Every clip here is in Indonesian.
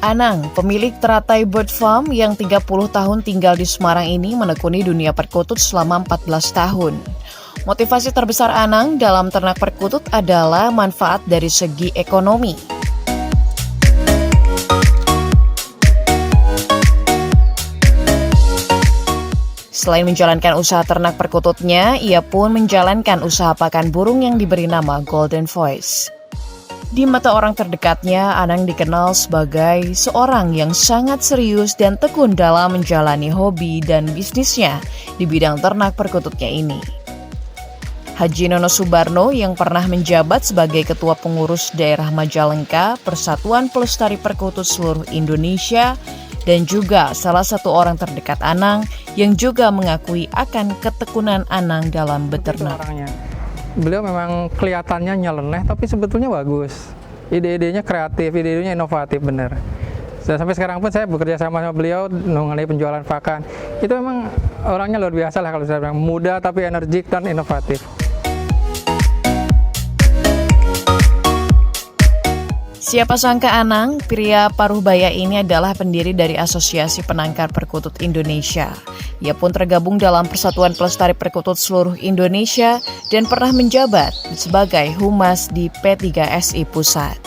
Anang, pemilik teratai bird farm yang 30 tahun tinggal di Semarang ini menekuni dunia perkutut selama 14 tahun. Motivasi terbesar Anang dalam ternak perkutut adalah manfaat dari segi ekonomi. Selain menjalankan usaha ternak perkututnya, ia pun menjalankan usaha pakan burung yang diberi nama Golden Voice. Di mata orang terdekatnya, Anang dikenal sebagai seorang yang sangat serius dan tekun dalam menjalani hobi dan bisnisnya di bidang ternak perkututnya ini. Haji Nono Subarno yang pernah menjabat sebagai Ketua Pengurus Daerah Majalengka, Persatuan Pelestari Perkutut Seluruh Indonesia, dan juga salah satu orang terdekat Anang yang juga mengakui akan ketekunan Anang dalam beternak. Beliau memang kelihatannya nyeleneh, tapi sebetulnya bagus. Ide-idenya kreatif, ide-idenya inovatif benar. Dan sampai sekarang pun saya bekerja sama beliau mengenai penjualan pakan. Itu memang orangnya luar biasa lah kalau saya bilang. Muda tapi energik dan inovatif. Siapa sangka Anang, pria paruh baya ini adalah pendiri dari Asosiasi Penangkar Perkutut Indonesia. Ia pun tergabung dalam Persatuan Pelestari Perkutut Seluruh Indonesia dan pernah menjabat sebagai Humas di P3SI Pusat.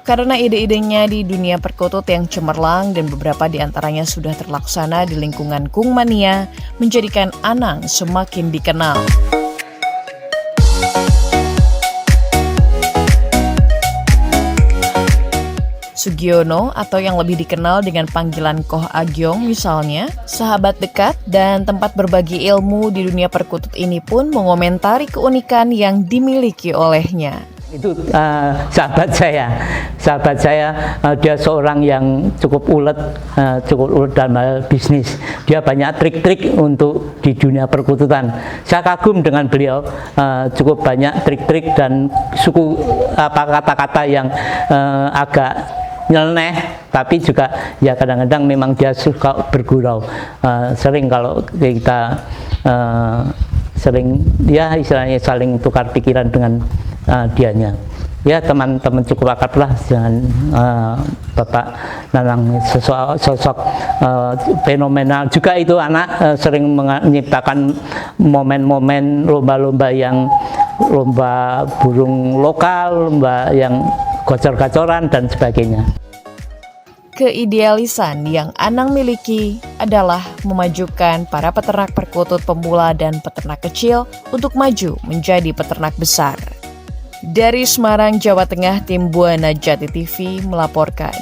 Karena ide-idenya di dunia perkutut yang cemerlang dan beberapa di antaranya sudah terlaksana di lingkungan Kungmania, menjadikan Anang semakin dikenal. Sugiono atau yang lebih dikenal dengan panggilan Koh Agyong misalnya, sahabat dekat dan tempat berbagi ilmu di dunia perkutut ini pun mengomentari keunikan yang dimiliki olehnya. Itu sahabat saya, dia seorang yang cukup ulet dalam hal bisnis. Dia banyak trik-trik untuk di dunia perkututan. Saya kagum dengan beliau, cukup banyak trik-trik dan suku kata-kata yang agak nyeleneh, tapi juga ya kadang-kadang memang dia suka bergurau. Sering kalau kita sering ya istilahnya saling tukar pikiran dengan dianya. Ya teman-teman cukup akrab lah dengan Bapak Nanang, sosok fenomenal juga itu anak, sering menciptakan momen-momen lomba-lomba yang lomba burung lokal, lomba yang gacor-gacoran dan sebagainya. Keidealisan yang Anang miliki adalah memajukan para peternak perkutut pemula dan peternak kecil untuk maju menjadi peternak besar. Dari Semarang, Jawa Tengah, tim Buana Jati TV melaporkan.